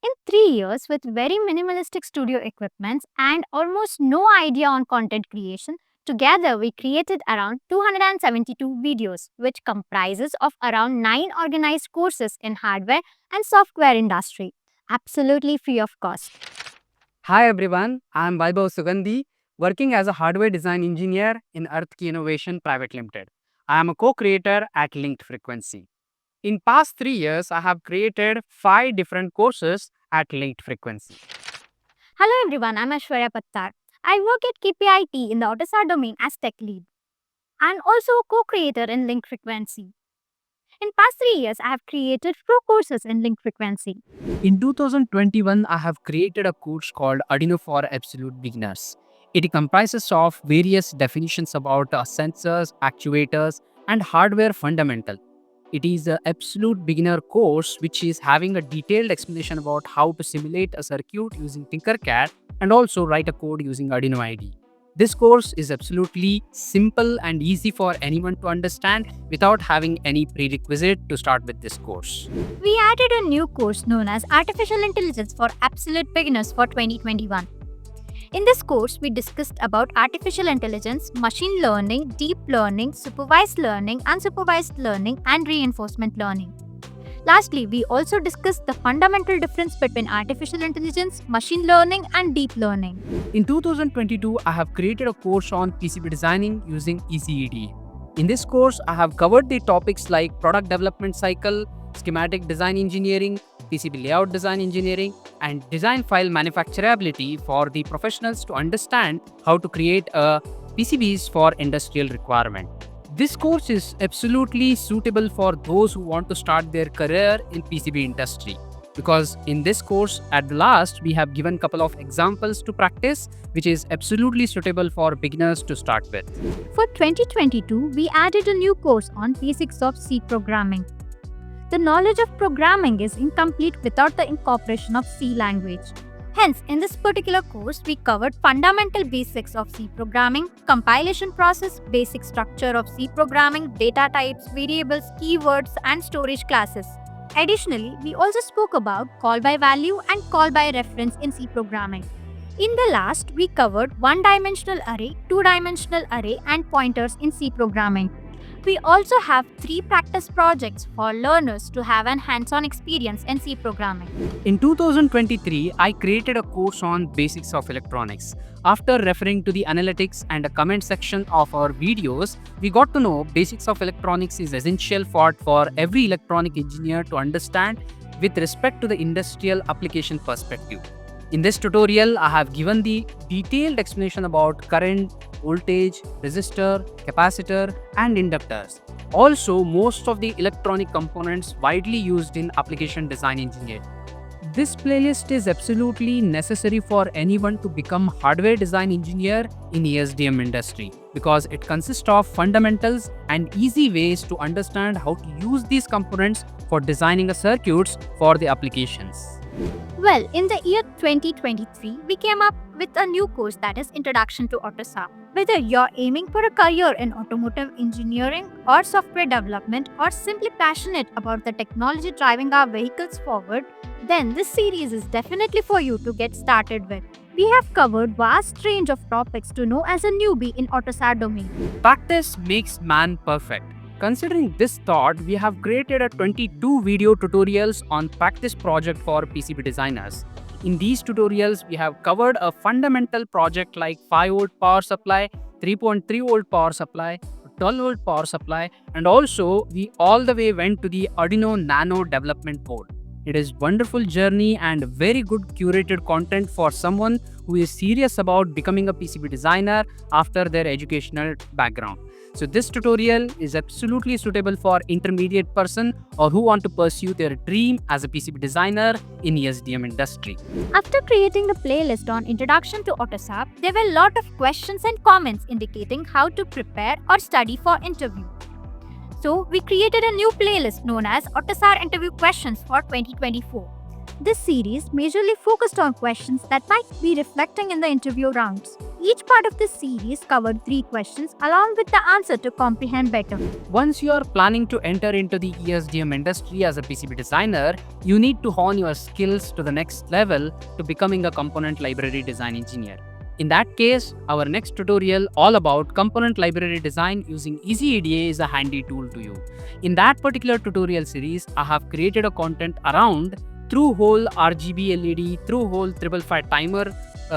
In 3 years, with very minimalistic studio equipments and almost no idea on content creation, together we created around 272 videos, which comprises of around 9 organized courses in hardware and software industry, absolutely free of cost. Hi everyone, I am Vaibhav Sugandhi, working as a hardware design engineer in Earthkey Innovation Private Limited. I am a co-creator at Linked Frequency. In past 3 years, I have created 5 different courses at Linked Frequency. Hello everyone, I'm Ashwarya Pattar. I work at KPIT in the AUTOSAR domain as tech lead and also a co-creator in Link Frequency. In past 3 years, I have created 4 courses in Link Frequency. In 2021, I have created a course called Arduino for Absolute Beginners. It comprises of various definitions about sensors, actuators, and hardware fundamental. It is an absolute beginner course which is having a detailed explanation about how to simulate a circuit using Tinkercad and also write a code using Arduino IDE. This course is absolutely simple and easy for anyone to understand without having any prerequisite to start with this course. We added a new course known as Artificial Intelligence for Absolute Beginners for 2021. In this course, we discussed about artificial intelligence, machine learning, deep learning, supervised learning, unsupervised learning, and reinforcement learning. Lastly, we also discussed the fundamental difference between artificial intelligence, machine learning, and deep learning. In 2022, I have created a course on PCB designing using ECEDA. In this course, I have covered the topics like product development cycle, schematic design engineering, PCB layout design engineering, and design file manufacturability for the professionals to understand how to create PCBs for industrial requirement. This course is absolutely suitable for those who want to start their career in PCB industry. Because in this course, at the last, we have given a couple of examples to practice, which is absolutely suitable for beginners to start with. For 2022, we added a new course on basics of C programming. The knowledge of programming is incomplete without the incorporation of C language. Hence, in this particular course, we covered fundamental basics of C programming, compilation process, basic structure of C programming, data types, variables, keywords, and storage classes. Additionally, we also spoke about call by value and call by reference in C programming. In the last, we covered one-dimensional array, two-dimensional array, and pointers in C programming. We also have 3 practice projects for learners to have an hands-on experience in C programming. In 2023, I created a course on basics of electronics. After referring to the analytics and the comment section of our videos, we got to know basics of electronics is essential for every electronic engineer to understand with respect to the industrial application perspective. In this tutorial, I have given the detailed explanation about current, voltage, resistor, capacitor, and inductors. Also, most of the electronic components widely used in application design engineering. This playlist is absolutely necessary for anyone to become hardware design engineer in ESDM industry because it consists of fundamentals and easy ways to understand how to use these components for designing circuits for the applications. Well, in the year 2023, we came up with a new course that is Introduction to AUTOSAR. Whether you're aiming for a career in automotive engineering or software development or simply passionate about the technology driving our vehicles forward, then this series is definitely for you to get started with. We have covered vast range of topics to know as a newbie in AUTOSAR domain. Practice makes man perfect. Considering this thought, we have created a 22 video tutorials on practice project for PCB designers. In these tutorials, we have covered a fundamental project like 5-volt power supply, 3.3-volt power supply, 12-volt power supply, and also we all the way went to the Arduino Nano development board. It is wonderful journey and very good curated content for someone who is serious about becoming a PCB designer after their educational background. So this tutorial is absolutely suitable for intermediate person or who want to pursue their dream as a PCB designer in ESDM industry. After creating the playlist on Introduction to AUTOSAR, there were a lot of questions and comments indicating how to prepare or study for interview. So we created a new playlist known as AUTOSAR Interview Questions for 2024. This series majorly focused on questions that might be reflecting in the interview rounds. Each part of this series covered 3 questions along with the answer to comprehend better. Once you are planning to enter into the ESDM industry as a PCB designer, you need to hone your skills to the next level to becoming a component library design engineer. In that case, our next tutorial all about component library design using EasyEDA is a handy tool to you. In that particular tutorial series, I have created a content around through-hole RGB LED, through-hole 555 timer,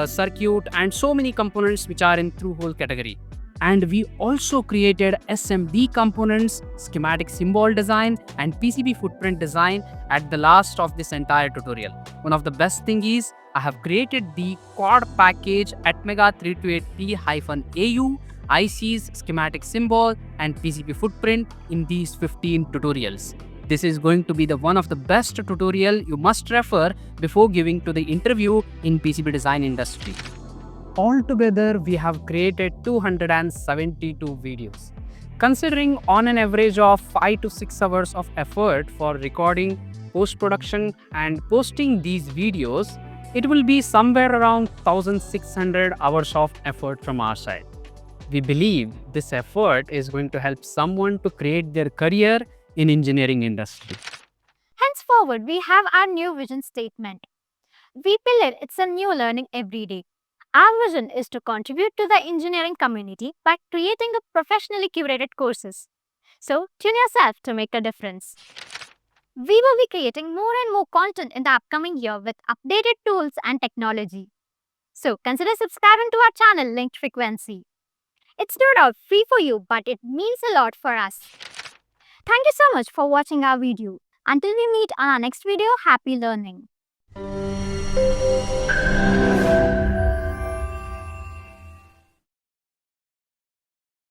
circuit, and so many components which are in through-hole category. And we also created SMD components, schematic symbol design, and PCB footprint design at the last of this entire tutorial. One of the best thing is I have created the quad package Atmega 328P-AU, ICs, schematic symbol, and PCB footprint in these 15 tutorials. This is going to be the one of the best tutorial you must refer before giving to the interview in PCB design industry. Altogether, we have created 272 videos. Considering on an average of 5 to 6 hours of effort for recording, post-production and posting these videos, it will be somewhere around 1600 hours of effort from our side. We believe this effort is going to help someone to create their career in engineering industry. Henceforward, we have our new vision statement. We believe it's a new learning every day. Our vision is to contribute to the engineering community by creating a professionally curated courses. So, tune yourself to make a difference. We will be creating more and more content in the upcoming year with updated tools and technology. So, consider subscribing to our channel linked frequency. It's no doubt free for you, but it means a lot for us. Thank you so much for watching our video. Until we meet on our next video, happy learning.